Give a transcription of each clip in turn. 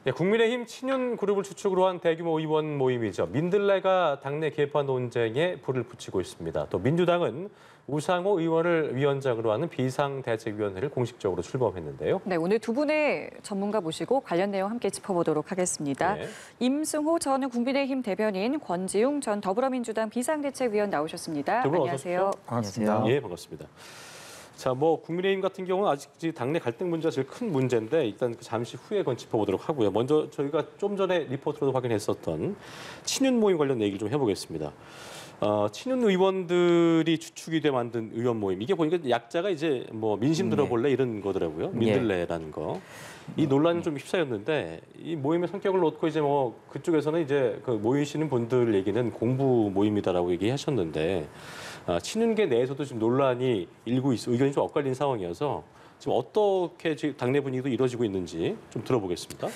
네, 국민의힘 친윤 그룹을 주축으로 한 대규모 의원 모임이죠. 민들레가 당내 계파 논쟁에 불을 붙이고 있습니다. 또 민주당은 우상호 의원을 위원장으로 하는 비상대책위원회를 공식적으로 출범했는데요. 네, 오늘 두 분의 전문가 모시고 관련 내용 함께 짚어보도록 하겠습니다. 네. 임승호 전 국민의힘 대변인, 권지웅 전 더불어민주당 비상대책위원 나오셨습니다. 두 분 어서 안녕하세요. 오십시오. 반갑습니다. 예, 반갑습니다. 자, 국민의힘 같은 경우는 아직 당내 갈등 문제가 제일 큰 문제인데 일단 잠시 후에 그건 짚어보도록 하고요. 먼저 저희가 좀 전에 리포트로도 확인했었던 친윤 모임 관련 얘기를 좀 해보겠습니다. 친윤 의원들이 주축이 돼 만든 의원 모임. 이게 보니까 약자가 이제 민심 들어볼래 이런 거더라고요. 민들레라는 거. 이 논란이 좀 휩싸였는데 이 모임의 성격을 놓고 이제 그쪽에서는 이제 그 모이시는 분들 얘기는 공부 모임이다라고 얘기하셨는데 친윤계 내에서도 지금 논란이 일고 있어 의견이 좀 엇갈린 상황이어서 지금 어떻게 당내 분위기도 이루어지고 있는지 좀 들어보겠습니다.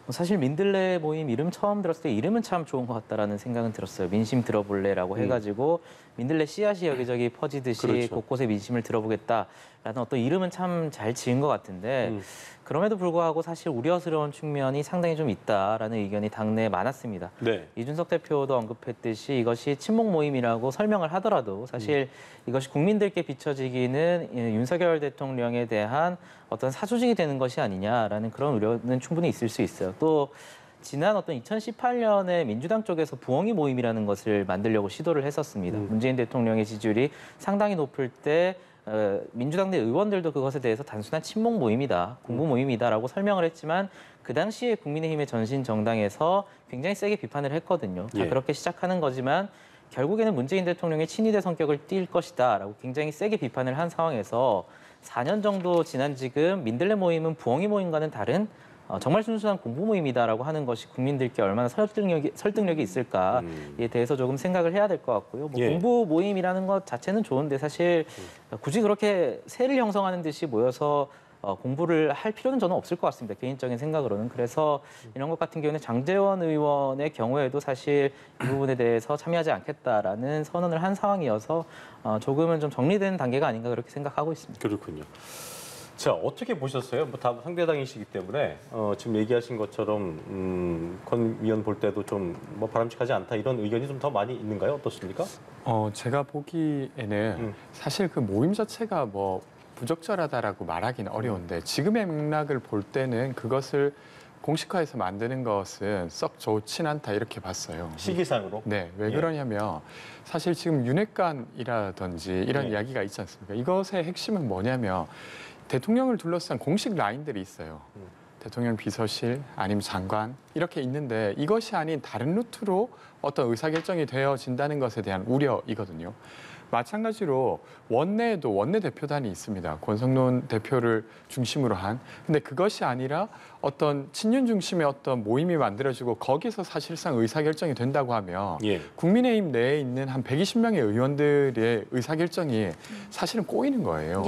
사실 민들레 모임 이름 처음 들었을 때 이름은 참 좋은 것 같다라는 생각은 들었어요. 민심 들어볼래라고 해가지고 민들레 씨앗이 여기저기 퍼지듯이 그렇죠. 곳곳에 민심을 들어보겠다라는 어떤 이름은 참 잘 지은 것 같은데 그럼에도 불구하고 사실 우려스러운 측면이 상당히 좀 있다라는 의견이 당내에 많았습니다. 네. 이준석 대표도 언급했듯이 이것이 친목 모임이라고 설명을 하더라도 사실 이것이 국민들께 비춰지기는 윤석열 대통령에 대한 어떤 사조직이 되는 것이 아니냐라는 그런 우려는 충분히 있을 수 있어요. 또 지난 어떤 2018년에 민주당 쪽에서 부엉이 모임이라는 것을 만들려고 시도를 했었습니다. 문재인 대통령의 지지율이 상당히 높을 때 민주당 내 의원들도 그것에 대해서 단순한 친목 모임이다, 공부 모임이다라고 설명을 했지만 그 당시에 국민의힘의 전신 정당에서 굉장히 세게 비판을 했거든요. 다 그렇게 시작하는 거지만 결국에는 문재인 대통령의 친이대 성격을 띌 것이다라고 굉장히 세게 비판을 한 상황에서 4년 정도 지난 지금 민들레 모임은 부엉이 모임과는 다른 정말 순수한 공부 모임이다라고 하는 것이 국민들께 얼마나 설득력이 있을까에 대해서 조금 생각을 해야 될 것 같고요. 공부 모임이라는 것 자체는 좋은데 사실 굳이 그렇게 세를 형성하는 듯이 모여서 공부를 할 필요는 저는 없을 것 같습니다. 개인적인 생각으로는. 그래서 이런 것 같은 경우는 장제원 의원의 경우에도 사실 이 부분에 대해서 참여하지 않겠다라는 선언을 한 상황이어서 조금은 좀 정리된 단계가 아닌가 그렇게 생각하고 있습니다. 그렇군요. 자, 어떻게 보셨어요? 다 상대당이시기 때문에 지금 얘기하신 것처럼 권 위원 볼 때도 좀 바람직하지 않다 이런 의견이 좀 더 많이 있는가요? 어떻습니까? 제가 보기에는 사실 그 모임 자체가 부적절하다라고 말하기는 어려운데 지금의 맥락을 볼 때는 그것을 공식화해서 만드는 것은 썩 좋진 않다 이렇게 봤어요. 시기상으로? 네, 왜 그러냐면 사실 지금 윤핵관이라든지 이런 이야기가 있지 않습니까? 이것의 핵심은 뭐냐면 대통령을 둘러싼 공식 라인들이 있어요. 대통령 비서실 아니면 장관 이렇게 있는데 이것이 아닌 다른 루트로 어떤 의사결정이 되어진다는 것에 대한 우려이거든요. 마찬가지로 원내에도 원내대표단이 있습니다. 권성동 대표를 중심으로 한. 근데 그것이 아니라 어떤 친윤 중심의 어떤 모임이 만들어지고 거기서 사실상 의사결정이 된다고 하면 국민의힘 내에 있는 한 120명의 의원들의 의사결정이 사실은 꼬이는 거예요.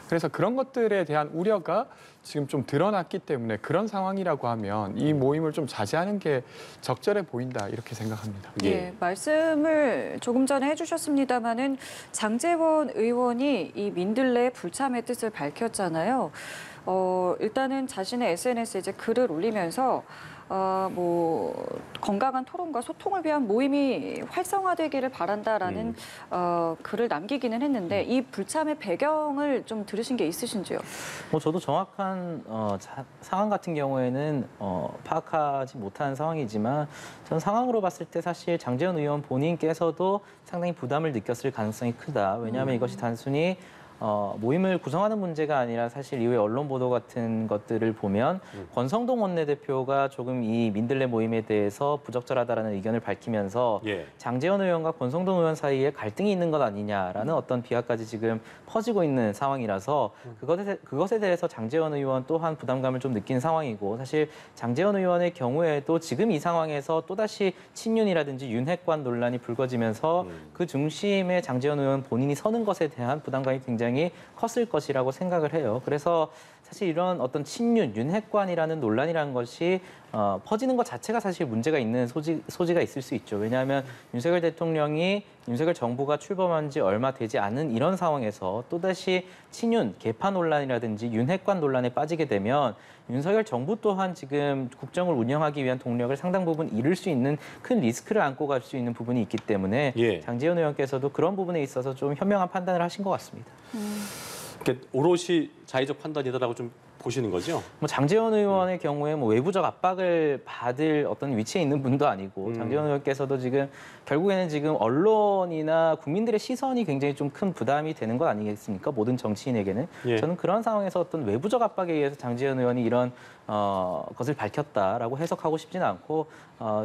그래서 그런 것들에 대한 우려가 지금 좀 드러났기 때문에 그런 상황이라고 하면 이 모임을 좀 자제하는 게 적절해 보인다 이렇게 생각합니다. 말씀을 조금 전에 해주셨습니다마는 장제원 의원이 이 민들레 불참의 뜻을 밝혔잖아요. 일단은 자신의 SNS에 이제 글을 올리면서 건강한 토론과 소통을 위한 모임이 활성화되기를 바란다라는 글을 남기기는 했는데 이 불참의 배경을 좀 들으신 게 있으신지요? 저도 정확한 상황 같은 경우에는 파악하지 못한 상황이지만 전 상황으로 봤을 때 사실 장제원 의원 본인께서도 상당히 부담을 느꼈을 가능성이 크다. 왜냐하면 이것이 단순히 모임을 구성하는 문제가 아니라 사실 이후에 언론 보도 같은 것들을 보면 권성동 원내대표가 조금 이 민들레 모임에 대해서 부적절하다라는 의견을 밝히면서 장제원 의원과 권성동 의원 사이에 갈등이 있는 것 아니냐라는 어떤 비하까지 지금 퍼지고 있는 상황이라서 그것에 대해서 장제원 의원 또한 부담감을 좀 느낀 상황이고 사실 장제원 의원의 경우에도 지금 이 상황에서 또다시 친윤이라든지 윤핵관 논란이 불거지면서 그 중심에 장제원 의원 본인이 서는 것에 대한 부담감이 굉장히 컸을 것이라고 생각을 해요. 그래서 사실 이런 어떤 친윤, 윤핵관이라는 논란이라는 것이 퍼지는 것 자체가 사실 문제가 있는 소지가 있을 수 있죠. 왜냐하면 윤석열 대통령이 윤석열 정부가 출범한 지 얼마 되지 않은 이런 상황에서 또다시 친윤, 개파 논란이라든지 윤핵관 논란에 빠지게 되면 윤석열 정부 또한 지금 국정을 운영하기 위한 동력을 상당 부분 잃을 수 있는 큰 리스크를 안고 갈 수 있는 부분이 있기 때문에 예. 장제원 의원께서도 그런 부분에 있어서 좀 현명한 판단을 하신 것 같습니다. 그러니까 오롯이 자의적 판단이다라고 좀 보시는 거죠? 뭐 장제원 의원의 경우에 뭐 외부적 압박을 받을 어떤 위치에 있는 분도 아니고 장제원 의원께서도 지금 결국에는 지금 언론이나 국민들의 시선이 굉장히 좀 큰 부담이 되는 것 아니겠습니까? 모든 정치인에게는. 예. 저는 그런 상황에서 어떤 외부적 압박에 의해서 장제원 의원이 이런 것을 밝혔다라고 해석하고 싶지는 않고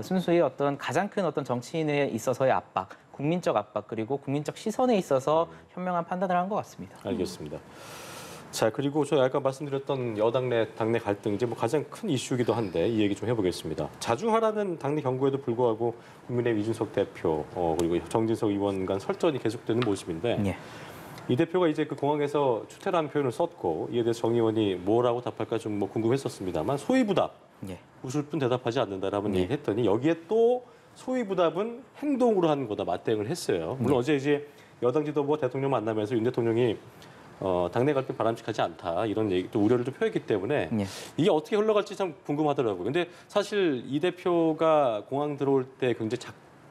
순수히 어떤 가장 큰 어떤 정치인에 있어서의 압박, 국민적 압박 그리고 국민적 시선에 있어서 현명한 판단을 한 것 같습니다. 알겠습니다. 자, 그리고 저희 아까 말씀드렸던 여당 내 당내 갈등 이제 뭐 가장 큰 이슈이기도 한데 이 얘기 좀 해보겠습니다. 자중하라는 당내 경고에도 불구하고 국민의힘 이준석 대표 그리고 정진석 의원 간 설전이 계속되는 모습인데 예. 이 대표가 이제 그 공항에서 추태라는 표현을 썼고 이에 대해서 정 의원이 뭐라고 답할까 좀 뭐 궁금했었습니다만 소위부답 예. 웃을 뿐 대답하지 않는다라는 예. 얘기를 했더니 여기에 또 소위부답은 행동으로 하는 거다 맞대응을 했어요. 물론 어제 이제 여당 지도부와 대통령 만나면서 윤 대통령이 당내 갈등 바람직하지 않다 이런 얘기 또 우려를 좀 표했기 때문에 예. 이게 어떻게 흘러갈지 참 궁금하더라고요. 근데 사실 이 대표가 공항 들어올 때 굉장히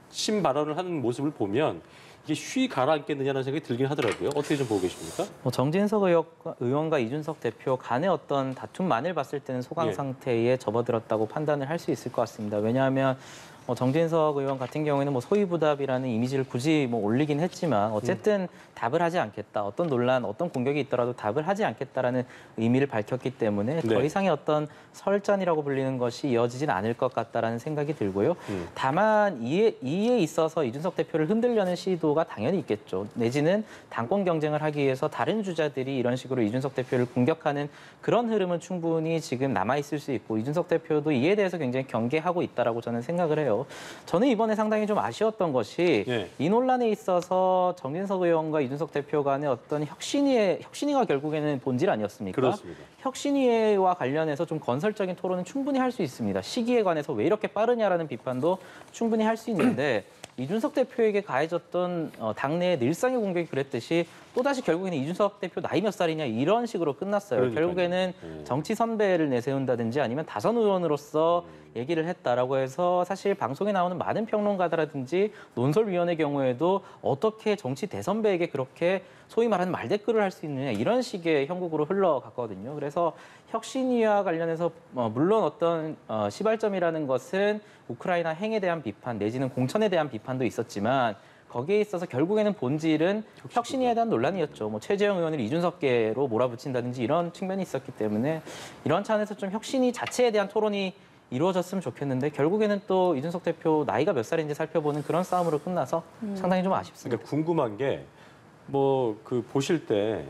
작심 발언을 하는 모습을 보면 이게 쉬 가라앉겠느냐는 생각이 들긴 하더라고요. 어떻게 좀 보고 계십니까? 뭐 정진석 의원과 이준석 대표 간의 어떤 다툼만을 봤을 때는 소강 예. 상태에 접어들었다고 판단을 할 수 있을 것 같습니다. 왜냐하면 정진석 의원 같은 경우에는 뭐 소위부답이라는 이미지를 굳이 뭐 올리긴 했지만 어쨌든 답을 하지 않겠다. 어떤 논란, 어떤 공격이 있더라도 답을 하지 않겠다라는 의미를 밝혔기 때문에 네. 더 이상의 어떤 설전이라고 불리는 것이 이어지진 않을 것 같다라는 생각이 들고요. 다만 이에 있어서 이준석 대표를 흔들려는 시도가 당연히 있겠죠. 내지는 당권 경쟁을 하기 위해서 다른 주자들이 이런 식으로 이준석 대표를 공격하는 그런 흐름은 충분히 지금 남아있을 수 있고 이준석 대표도 이에 대해서 굉장히 경계하고 있다라고 저는 생각을 해요. 저는 이번에 상당히 좀 아쉬웠던 것이 예. 이 논란에 있어서 정진석 의원과 이준석 대표 간의 어떤 혁신위가 결국에는 본질 아니었습니까? 그렇습니다. 혁신위와 관련해서 좀 건설적인 토론은 충분히 할 수 있습니다. 시기에 관해서 왜 이렇게 빠르냐라는 비판도 충분히 할 수 있는데 이준석 대표에게 가해졌던 당내의 늘상의 공격이 그랬듯이 또다시 결국에는 이준석 대표 나이 몇 살이냐 이런 식으로 끝났어요. 그러니까요. 결국에는 정치 선배를 내세운다든지 아니면 다선 의원으로서 얘기를 했다라고 해서 사실 방송에 나오는 많은 평론가들라든지 논설위원의 경우에도 어떻게 정치 대선배에게 그렇게 소위 말하는 말대꾸를 할 수 있느냐 이런 식의 형국으로 흘러갔거든요. 그래서 혁신위와 관련해서 물론 어떤 시발점이라는 것은 우크라이나 행에 대한 비판 내지는 공천에 대한 비판도 있었지만 거기에 있어서 결국에는 본질은 혁신위에 대한 논란이었죠. 뭐 최재형 의원을 이준석계로 몰아붙인다든지 이런 측면이 있었기 때문에 이런 차원에서 좀 혁신위 자체에 대한 토론이 이루어졌으면 좋겠는데 결국에는 또 이준석 대표 나이가 몇 살인지 살펴보는 그런 싸움으로 끝나서 상당히 좀 아쉽습니다. 그러니까 궁금한 게 뭐 그 보실 때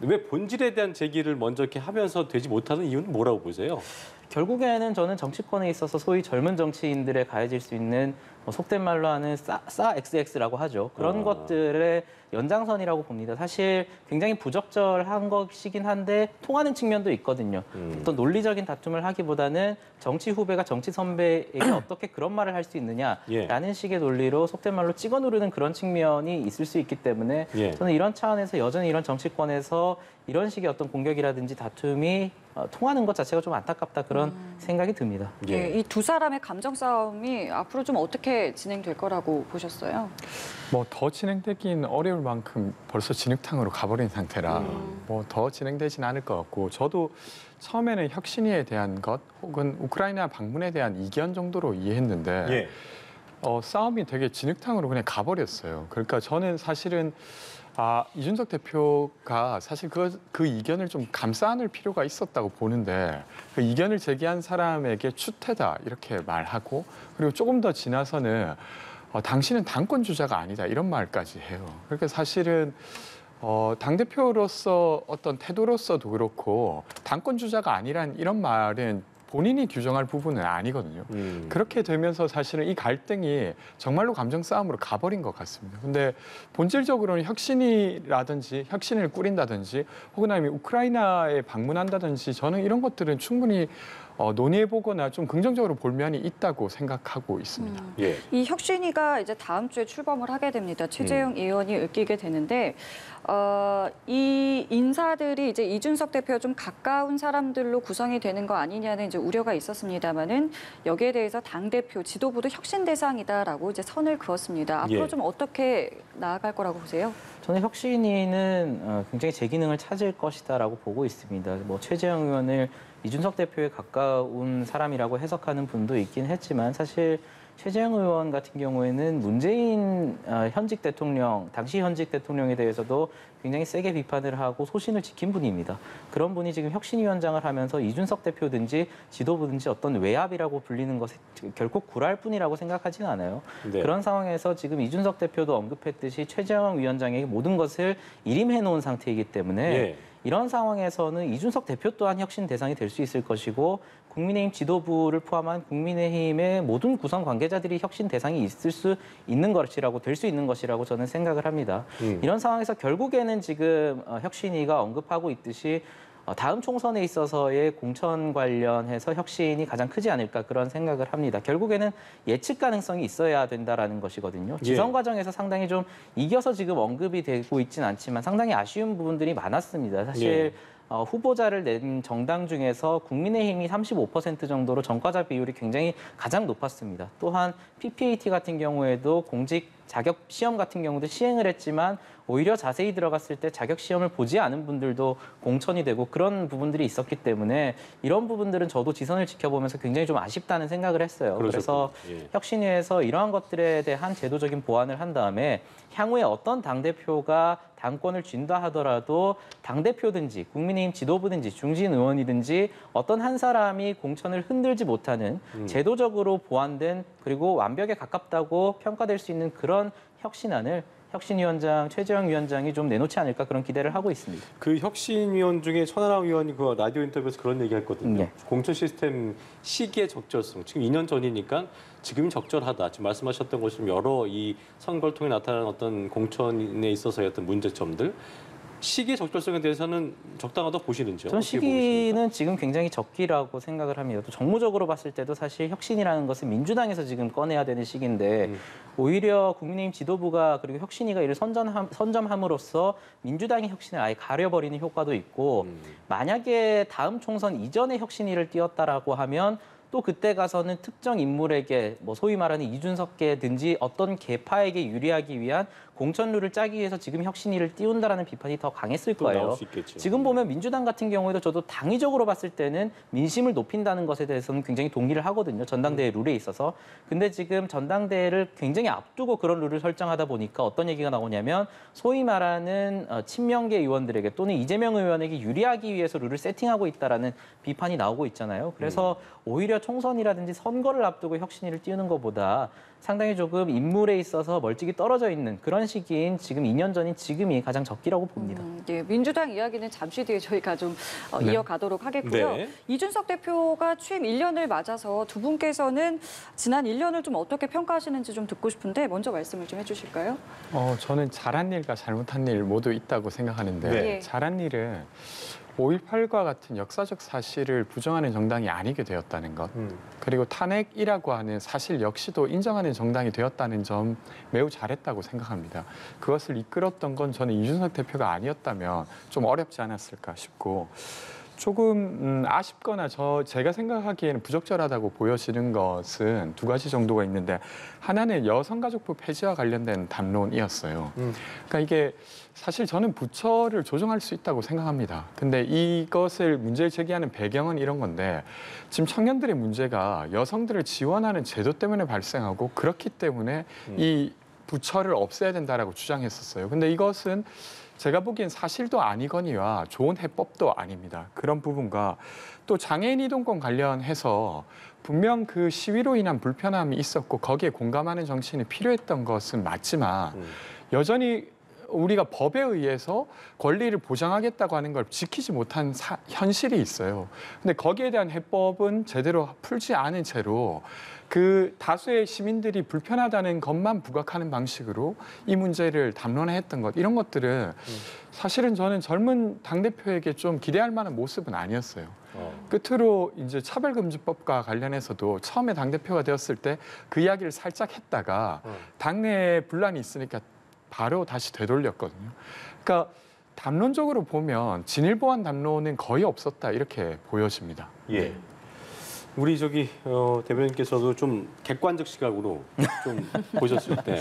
왜 본질에 대한 제기를 먼저 이렇게 하면서 되지 못하는 이유는 뭐라고 보세요? 결국에는 저는 정치권에 있어서 소위 젊은 정치인들에 가해질 수 있는 속된 말로 하는 싸 XX라고 하죠. 그런 것들의 연장선이라고 봅니다. 사실 굉장히 부적절한 것이긴 한데 통하는 측면도 있거든요. 어떤 논리적인 다툼을 하기보다는 정치 후배가 정치 선배에게 어떻게 그런 말을 할 수 있느냐라는 식의 논리로 속된 말로 찍어 누르는 그런 측면이 있을 수 있기 때문에 예. 저는 이런 차원에서 여전히 이런 정치권에서 이런 식의 어떤 공격이라든지 다툼이 통하는 것 자체가 좀 안타깝다 그런 생각이 듭니다. 예, 이 두 사람의 감정 싸움이 앞으로 좀 어떻게 진행될 거라고 보셨어요? 뭐 더 진행되긴 어려울 만큼 벌써 진흙탕으로 가버린 상태라 뭐 더 진행되진 않을 것 같고 저도 처음에는 혁신위에 대한 것 혹은 우크라이나 방문에 대한 이견 정도로 이해했는데 예. 싸움이 되게 진흙탕으로 그냥 가버렸어요. 그러니까 저는 사실은 이준석 대표가 사실 그 이견을 좀 감싸 안을 필요가 있었다고 보는데 그 이견을 제기한 사람에게 추태다 이렇게 말하고 그리고 조금 더 지나서는 당신은 당권 주자가 아니다 이런 말까지 해요. 그러니까 사실은 당대표로서 어떤 태도로서도 그렇고 당권 주자가 아니란 이런 말은 본인이 규정할 부분은 아니거든요. 그렇게 되면서 사실은 이 갈등이 정말로 감정 싸움으로 가버린 것 같습니다. 근데 본질적으로는 혁신이라든지 혁신을 꾸린다든지 혹은 아니면 우크라이나에 방문한다든지 저는 이런 것들은 충분히 논의해보거나 좀 긍정적으로 볼 면이 있다고 생각하고 있습니다. 예. 이 혁신위가 이제 다음 주에 출범을 하게 됩니다. 최재형 의원이 이끌게 되는데 이 인사들이 이제 이준석 대표와 좀 가까운 사람들로 구성이 되는 거 아니냐는 이제 우려가 있었습니다만은 여기에 대해서 당 대표 지도부도 혁신 대상이다라고 이제 선을 그었습니다. 앞으로 예. 좀 어떻게 나아갈 거라고 보세요? 저는 혁신위는 굉장히 제 기능을 찾을 것이다라고 보고 있습니다. 뭐 최재형 의원을 이준석 대표에 가까운 사람이라고 해석하는 분도 있긴 했지만 사실 최재형 의원 같은 경우에는 문재인 현직 대통령, 당시 현직 대통령에 대해서도 굉장히 세게 비판을 하고 소신을 지킨 분입니다. 그런 분이 지금 혁신위원장을 하면서 이준석 대표든지 지도부든지 어떤 외압이라고 불리는 것에 결코 굴할 뿐이라고 생각하지는 않아요. 네. 그런 상황에서 지금 이준석 대표도 언급했듯이 최재형 위원장에게 모든 것을 일임해 놓은 상태이기 때문에 예. 이런 상황에서는 이준석 대표 또한 혁신 대상이 될 수 있을 것이고 국민의힘 지도부를 포함한 국민의힘의 모든 구성 관계자들이 혁신 대상이 있을 수 있는 것이라고 될 수 있는 것이라고 저는 생각을 합니다. 이런 상황에서 결국에는 지금 혁신위가 언급하고 있듯이 다음 총선에 있어서의 공천 관련해서 혁신이 가장 크지 않을까 그런 생각을 합니다. 결국에는 예측 가능성이 있어야 된다라는 것이거든요. 지선 과정에서 상당히 좀 이겨서 지금 언급이 되고 있지는 않지만 상당히 아쉬운 부분들이 많았습니다. 사실 후보자를 낸 정당 중에서 국민의힘이 35% 정도로 전과자 비율이 굉장히 가장 높았습니다. 또한 PPAT 같은 경우에도 공직 자격 시험 같은 경우도 시행을 했지만 오히려 자세히 들어갔을 때 자격 시험을 보지 않은 분들도 공천이 되고 그런 부분들이 있었기 때문에 이런 부분들은 저도 지선을 지켜보면서 굉장히 좀 아쉽다는 생각을 했어요. 그래서 혁신위에서 이러한 것들에 대한 제도적인 보완을 한 다음에 향후에 어떤 당대표가 당권을 쥔다 하더라도 당대표든지 국민의힘 지도부든지 중진 의원이든지 어떤 한 사람이 공천을 흔들지 못하는 제도적으로 보완된 그리고 완벽에 가깝다고 평가될 수 있는 그런 혁신안을 혁신위원장 최재형 위원장이 좀 내놓지 않을까 그런 기대를 하고 있습니다. 그 혁신위원 중에 천하람 의원이 그 라디오 인터뷰에서 그런 얘기했거든요. 네. 공천 시스템 시기의 적절성. 지금 2년 전이니까 지금이 적절하다. 지금 말씀하셨던 것처럼 여러 이 선거를 통해 나타나는 어떤 공천에 있어서의 어떤 문제점들. 시기의 적절성에 대해서는 적당하다고 보시는지요? 전 어떻게 보십니까? 시기는 지금 굉장히 적기라고 생각을 합니다. 또 정무적으로 봤을 때도 사실 혁신이라는 것은 민주당에서 지금 꺼내야 되는 시기인데 오히려 국민의힘 지도부가 그리고 혁신위가 이를 선점함으로써 민주당의 혁신을 아예 가려버리는 효과도 있고 만약에 다음 총선 이전에 혁신위를 띄웠다라고 하면 또 그때 가서는 특정 인물에게 뭐 소위 말하는 이준석계든지 어떤 계파에게 유리하기 위한 공천룰을 짜기 위해서 지금 혁신위를 띄운다라는 비판이 더 강했을 또 나올 거예요. 수 있겠죠. 지금 보면 민주당 같은 경우에도 저도 당위적으로 봤을 때는 민심을 높인다는 것에 대해서는 굉장히 동의를 하거든요. 전당대회 룰에 있어서. 근데 지금 전당대회를 굉장히 앞두고 그런 룰을 설정하다 보니까 어떤 얘기가 나오냐면 소위 말하는 친명계 의원들에게 또는 이재명 의원에게 유리하기 위해서 룰을 세팅하고 있다라는 비판이 나오고 있잖아요. 그래서 오히려 총선이라든지 선거를 앞두고 혁신위를 띄우는 것보다 상당히 조금 인물에 있어서 멀찍이 떨어져 있는 그런 시기인 지금 2년 전인 지금이 가장 적기라고 봅니다. 예, 민주당 이야기는 잠시 뒤에 저희가 좀 이어가도록 하겠고요. 네. 이준석 대표가 취임 1년을 맞아서 두 분께서는 지난 1년을 좀 어떻게 평가하시는지 좀 듣고 싶은데 먼저 말씀을 좀 해주실까요? 저는 잘한 일과 잘못한 일 모두 있다고 생각하는데 네. 잘한 일은 5.18과 같은 역사적 사실을 부정하는 정당이 아니게 되었다는 것, 그리고 탄핵이라고 하는 사실 역시도 인정하는 정당이 되었다는 점 매우 잘했다고 생각합니다. 그것을 이끌었던 건 저는 이준석 대표가 아니었다면 좀 어렵지 않았을까 싶고 조금 아쉽거나 제가 생각하기에는 부적절하다고 보여지는 것은 두 가지 정도가 있는데 하나는 여성가족부 폐지와 관련된 담론이었어요. 그러니까 이게 사실 저는 부처를 조정할 수 있다고 생각합니다. 근데 이것을 문제를 제기하는 배경은 이런 건데 지금 청년들의 문제가 여성들을 지원하는 제도 때문에 발생하고 그렇기 때문에 이 부처를 없애야 된다라고 주장했었어요. 근데 이것은 제가 보기엔 사실도 아니거니와 좋은 해법도 아닙니다. 그런 부분과 또 장애인 이동권 관련해서 분명 그 시위로 인한 불편함이 있었고 거기에 공감하는 정치인이 필요했던 것은 맞지만 여전히 우리가 법에 의해서 권리를 보장하겠다고 하는 걸 지키지 못한 현실이 있어요. 근데 거기에 대한 해법은 제대로 풀지 않은 채로 그 다수의 시민들이 불편하다는 것만 부각하는 방식으로 이 문제를 담론화했던 것, 이런 것들은 사실은 저는 젊은 당대표에게 좀 기대할 만한 모습은 아니었어요. 끝으로 이제 차별금지법과 관련해서도 처음에 당대표가 되었을 때 그 이야기를 살짝 했다가 당내에 분란이 있으니까 바로 다시 되돌렸거든요. 그러니까 담론적으로 보면 진일보한 담론은 거의 없었다, 이렇게 보여집니다. 예. 우리 대변인께서도 좀 객관적 시각으로 좀 보셨을 때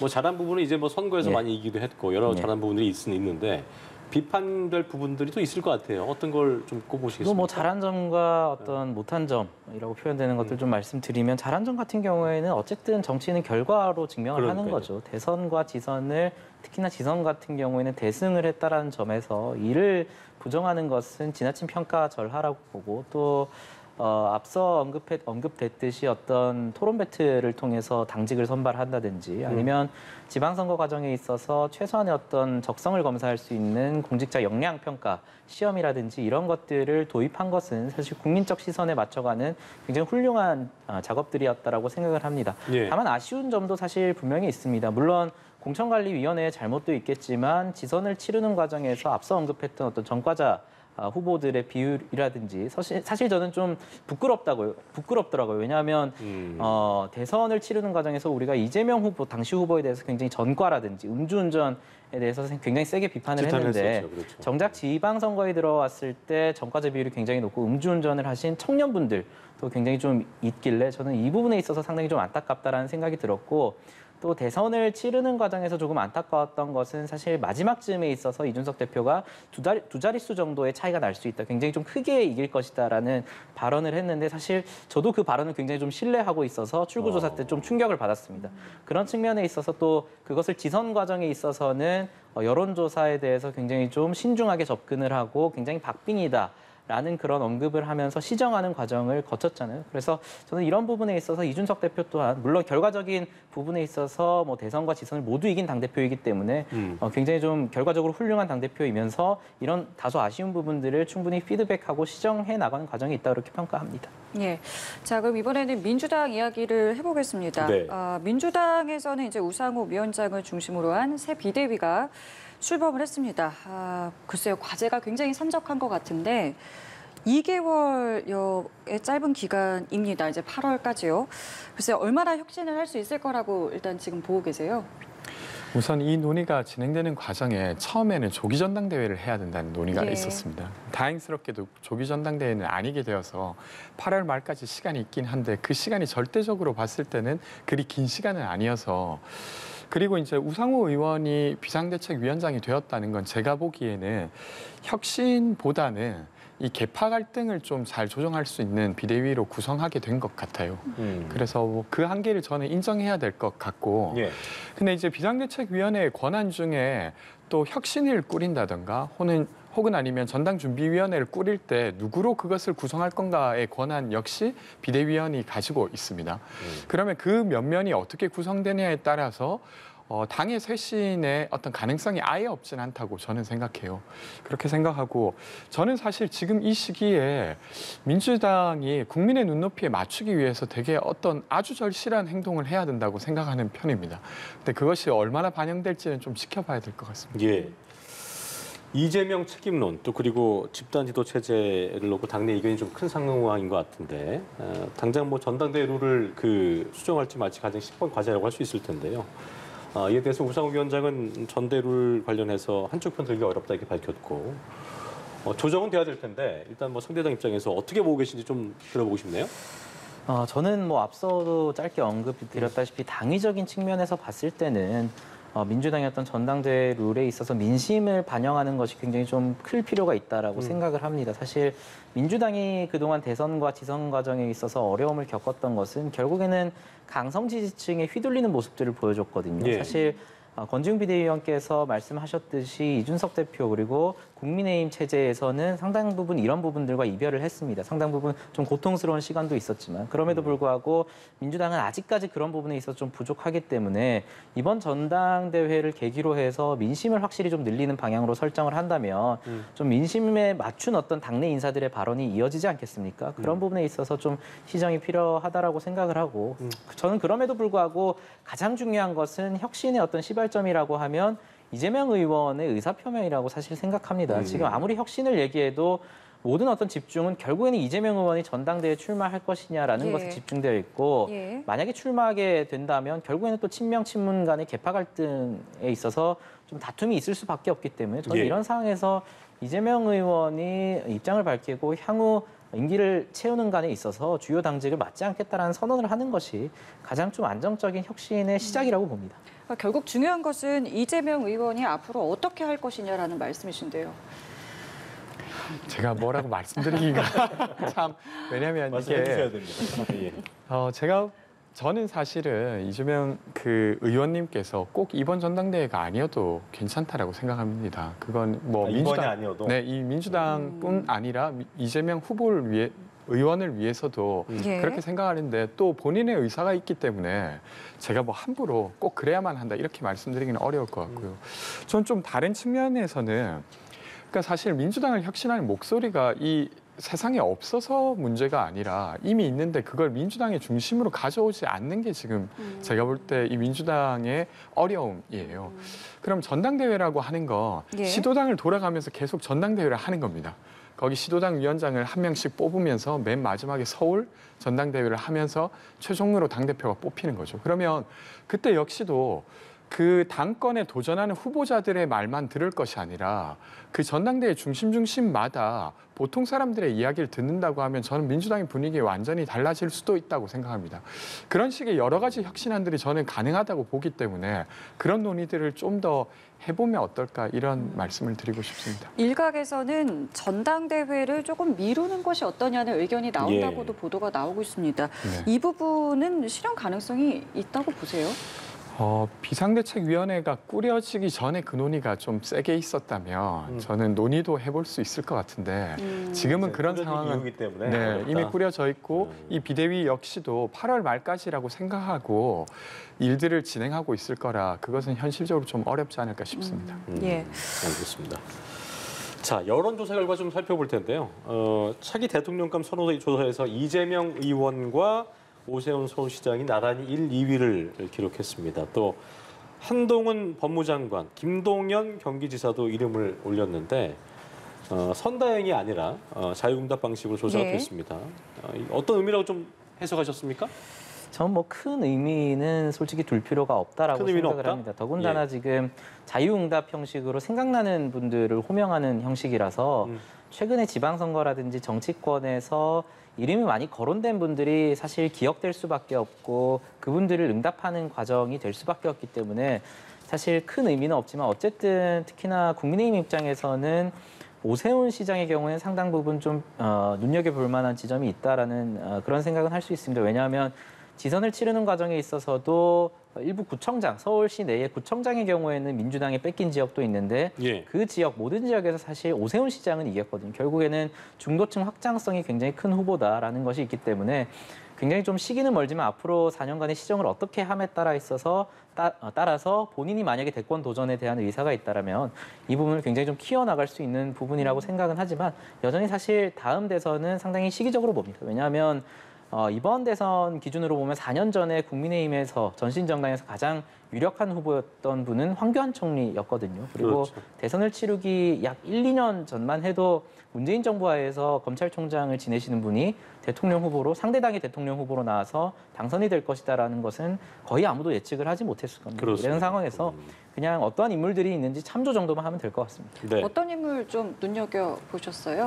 뭐 잘한 부분은 이제 뭐 선거에서 예. 많이 이기도 했고 여러 예. 잘한 부분들이 있는데 비판될 부분들이 또 있을 것 같아요. 어떤 걸 좀 꼽으시겠습니까? 뭐 잘한 점과 어떤 못한 점이라고 표현되는 것들 좀 말씀드리면, 잘한 점 같은 경우에는 어쨌든 정치는 결과로 증명을 하는 그러니까요. 거죠. 대선과 지선을, 특히나 지선 같은 경우에는 대승을 했다라는 점에서 이를 부정하는 것은 지나친 평가절하라고 보고, 또 앞서 언급됐듯이 어떤 토론 배틀을 통해서 당직을 선발한다든지, 아니면 지방선거 과정에 있어서 최소한의 어떤 적성을 검사할 수 있는 공직자 역량 평가 시험이라든지 이런 것들을 도입한 것은 사실 국민적 시선에 맞춰가는 굉장히 훌륭한 작업들이었다라고 생각을 합니다. 예. 다만 아쉬운 점도 사실 분명히 있습니다. 물론 공천관리위원회의 잘못도 있겠지만 지선을 치르는 과정에서 앞서 언급했던 어떤 전과자 후보들의 비율이라든지 사실 저는 좀 부끄럽더라고요. 왜냐하면 대선을 치르는 과정에서 우리가 이재명 후보, 당시 후보에 대해서 굉장히 전과라든지 음주운전에 대해서 굉장히 세게 비판을 했는데, 그렇죠. 정작 지방선거에 들어왔을 때 전과자 비율이 굉장히 높고 음주운전을 하신 청년분들도 굉장히 좀 있길래 저는 이 부분에 있어서 상당히 좀 안타깝다라는 생각이 들었고, 또 대선을 치르는 과정에서 조금 안타까웠던 것은 사실 마지막쯤에 있어서 이준석 대표가 두 자릿수 정도의 차이가 날 수 있다, 굉장히 좀 크게 이길 것이다라는 발언을 했는데, 사실 저도 그 발언을 굉장히 좀 신뢰하고 있어서 출구조사 때 좀 충격을 받았습니다. 그런 측면에 있어서 또 그것을 지선 과정에 있어서는 여론조사에 대해서 굉장히 좀 신중하게 접근을 하고 굉장히 박빙이다 라는 그런 언급을 하면서 시정하는 과정을 거쳤잖아요. 그래서 저는 이런 부분에 있어서 이준석 대표 또한, 물론 결과적인 부분에 있어서 뭐 대선과 지선을 모두 이긴 당대표이기 때문에 굉장히 좀 결과적으로 훌륭한 당대표이면서 이런 다소 아쉬운 부분들을 충분히 피드백하고 시정해 나가는 과정이 있다, 그렇게 평가합니다. 예. 자, 그럼 이번에는 민주당 이야기를 해보겠습니다. 네. 민주당에서는 이제 우상호 위원장을 중심으로 한 새 비대위가 출범을 했습니다. 글쎄요, 과제가 굉장히 산적한 것 같은데 2개월여의 짧은 기간입니다. 이제 8월까지요. 글쎄요, 얼마나 혁신을 할 수 있을 거라고 일단 지금 보고 계세요? 우선 이 논의가 진행되는 과정에 처음에는 조기 전당대회를 해야 된다는 논의가 예. 있었습니다. 다행스럽게도 조기 전당대회는 아니게 되어서 8월 말까지 시간이 있긴 한데, 그 시간이 절대적으로 봤을 때는 그리 긴 시간은 아니어서, 그리고 이제 우상호 의원이 비상대책위원장이 되었다는 건 제가 보기에는 혁신보다는 이 계파 갈등을 좀 잘 조정할 수 있는 비대위로 구성하게 된 것 같아요. 그래서 뭐 그 한계를 저는 인정해야 될 것 같고, 예. 근데 이제 비상대책위원회의 권한 중에 또 혁신을 꾸린다든가 혹은 아니면 전당준비위원회를 꾸릴 때 누구로 그것을 구성할 건가의 권한 역시 비대위원이 가지고 있습니다. 그러면 그 면면이 어떻게 구성되느냐에 따라서 당의 쇄신의 어떤 가능성이 아예 없진 않다고 저는 생각해요. 그렇게 생각하고, 저는 사실 지금 이 시기에 민주당이 국민의 눈높이에 맞추기 위해서 되게 어떤 아주 절실한 행동을 해야 된다고 생각하는 편입니다. 근데 그것이 얼마나 반영될지는 좀 지켜봐야 될 것 같습니다. 예. 이재명 책임론, 또 그리고 집단 지도 체제를 놓고 당내 의견이 좀 큰 상황인 것 같은데, 당장 뭐 전당대회 룰을 수정할지 말지 가장 10번 과제라고 할 수 있을 텐데요. 이에 대해서 우상호 위원장은 전대룰 관련해서 한쪽 편 들기 어렵다 이렇게 밝혔고, 조정은 돼야 될 텐데 일단 뭐 상대당 입장에서 어떻게 보고 계신지 좀 들어보고 싶네요. 저는 뭐 앞서도 짧게 언급드렸다시피 당위적인 측면에서 봤을 때는 민주당의 어떤 전당대회 룰에 있어서 민심을 반영하는 것이 굉장히 좀 클 필요가 있다라고 생각을 합니다. 사실 민주당이 그동안 대선과 지선 과정에 있어서 어려움을 겪었던 것은 결국에는 강성 지지층에 휘둘리는 모습들을 보여줬거든요. 예. 사실 권지웅 비대위원께서 말씀하셨듯이 이준석 대표 그리고 국민의힘 체제에서는 상당 부분 이런 부분들과 이별을 했습니다. 상당 부분 좀 고통스러운 시간도 있었지만 그럼에도 불구하고 민주당은 아직까지 그런 부분에 있어서 좀 부족하기 때문에 이번 전당대회를 계기로 해서 민심을 확실히 좀 늘리는 방향으로 설정을 한다면 좀 민심에 맞춘 어떤 당내 인사들의 발언이 이어지지 않겠습니까? 그런 부분에 있어서 좀 시정이 필요하다라고 생각을 하고 저는 그럼에도 불구하고 가장 중요한 것은 혁신의 어떤 시발점이라고 하면 이재명 의원의 의사표명이라고 사실 생각합니다. 지금 아무리 혁신을 얘기해도 모든 어떤 집중은 결국에는 이재명 의원이 전당대회에 출마할 것이냐라는 예. 것에 집중되어 있고 예. 만약에 출마하게 된다면 결국에는 또 친명 친문 간의 계파 갈등에 있어서 좀 다툼이 있을 수밖에 없기 때문에 저는 예. 이런 상황에서 이재명 의원이 입장을 밝히고 향후 임기를 채우는 간에 있어서 주요 당직을 맡지 않겠다라는 선언을 하는 것이 가장 좀 안정적인 혁신의 시작이라고 봅니다. 결국 중요한 것은 이재명 의원이 앞으로 어떻게 할 것이냐라는 말씀이신데요. 제가 뭐라고 말씀드리기가 참 왜냐하면 말씀해 주셔야 이게 됩니다. 예. 저는 사실은 이재명 그 의원님께서 꼭 이번 전당대회가 아니어도 괜찮다라고 생각합니다. 그건 뭐 이번이 아니어도 네, 이 민주당뿐 아니라 이재명 후보를 위해 의원을 위해서도 예. 그렇게 생각하는데 또 본인의 의사가 있기 때문에 제가 뭐 함부로 꼭 그래야만 한다 이렇게 말씀드리기는 어려울 것 같고요. 저는 좀 다른 측면에서는 그러니까 사실 민주당을 혁신하는 목소리가 이 세상에 없어서 문제가 아니라 이미 있는데 그걸 민주당의 중심으로 가져오지 않는 게 지금 제가 볼 때 이 민주당의 어려움이에요. 그럼 전당대회라고 하는 거 예. 시도당을 돌아가면서 계속 전당대회를 하는 겁니다. 거기 시도당 위원장을 한 명씩 뽑으면서 맨 마지막에 서울 전당대회를 하면서 최종으로 당대표가 뽑히는 거죠. 그러면 그때 역시도 그 당권에 도전하는 후보자들의 말만 들을 것이 아니라 그 전당대회 중심마다 보통 사람들의 이야기를 듣는다고 하면 저는 민주당의 분위기가 완전히 달라질 수도 있다고 생각합니다. 그런 식의 여러 가지 혁신안들이 저는 가능하다고 보기 때문에 그런 논의들을 좀 더 해보면 어떨까 이런 말씀을 드리고 싶습니다. 일각에서는 전당대회를 조금 미루는 것이 어떠냐는 의견이 나온다고도 예. 보도가 나오고 있습니다. 네. 이 부분은 실현 가능성이 있다고 보세요? 비상대책위원회가 꾸려지기 전에 그 논의가 좀 세게 있었다면 저는 논의도 해볼 수 있을 것 같은데 지금은 그런 상황은 이유기 때문에 네, 어렵다. 이미 꾸려져 있고 이 비대위 역시도 8월 말까지라고 생각하고 일들을 진행하고 있을 거라 그것은 현실적으로 좀 어렵지 않을까 싶습니다. 예. 알겠습니다. 자, 여론조사 결과 좀 살펴볼 텐데요. 차기 대통령감 선호조사에서 이재명 의원과 오세훈 서울시장이 나란히 1, 2위를 기록했습니다. 또 한동훈 법무장관, 김동연 경기지사도 이름을 올렸는데 선다행이 아니라 자유응답 방식으로 조사가 네. 됐습니다. 어떤 의미라고 좀 해석하셨습니까? 저는 뭐 큰 의미는 솔직히 둘 필요가 없다라고 큰 의미는 생각을 없다? 합니다. 더군다나 예. 지금 자유응답 형식으로 생각나는 분들을 호명하는 형식이라서 최근에 지방선거라든지 정치권에서 이름이 많이 거론된 분들이 사실 기억될 수밖에 없고 그분들을 응답하는 과정이 될 수밖에 없기 때문에 사실 큰 의미는 없지만 어쨌든 특히나 국민의힘 입장에서는 오세훈 시장의 경우에는 상당 부분 좀 눈여겨볼 만한 지점이 있다라는 그런 생각은 할 수 있습니다. 왜냐하면 지선을 치르는 과정에 있어서도 일부 구청장, 서울시 내의 구청장의 경우에는 민주당에 뺏긴 지역도 있는데 예. 그 지역, 모든 지역에서 사실 오세훈 시장은 이겼거든요. 결국에는 중도층 확장성이 굉장히 큰 후보다라는 것이 있기 때문에 굉장히 좀 시기는 멀지만 앞으로 4년간의 시정을 어떻게 함에 따라 있어서 따라서 본인이 만약에 대권 도전에 대한 의사가 있다라면 이 부분을 굉장히 좀 키워나갈 수 있는 부분이라고 생각은 하지만 여전히 사실 다음 대선은 상당히 시기적으로 봅니다. 왜냐하면 이번 대선 기준으로 보면 4년 전에 국민의힘에서 전신정당에서 가장 유력한 후보였던 분은 황교안 총리였거든요. 그리고 그렇죠. 대선을 치르기 약 1, 2년 전만 해도 문재인 정부 하에서 검찰총장을 지내시는 분이 대통령 후보로 상대당의 대통령 후보로 나와서 당선이 될 것이다라는 것은 거의 아무도 예측을 하지 못했을 겁니다. 그렇습니다. 이런 상황에서 그냥 어떠한 인물들이 있는지 참조 정도만 하면 될 것 같습니다. 네. 어떤 인물 좀 눈여겨 보셨어요?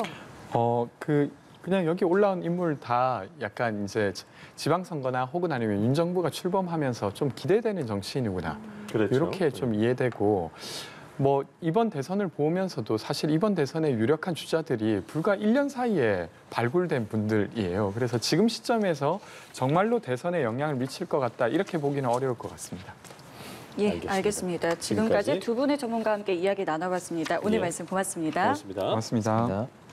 그냥 여기 올라온 인물 다 약간 이제 지방선거나 혹은 아니면 윤 정부가 출범하면서 좀 기대되는 정치인이구나. 그렇죠. 이렇게 좀 이해되고 뭐 이번 대선을 보면서도 사실 이번 대선의 유력한 주자들이 불과 1년 사이에 발굴된 분들이에요. 그래서 지금 시점에서 정말로 대선에 영향을 미칠 것 같다 이렇게 보기는 어려울 것 같습니다. 예, 알겠습니다. 지금까지 지금까지 두 분의 전문가와 함께 이야기 나눠봤습니다. 오늘 예. 말씀 고맙습니다. 고맙습니다. 고맙습니다. 네.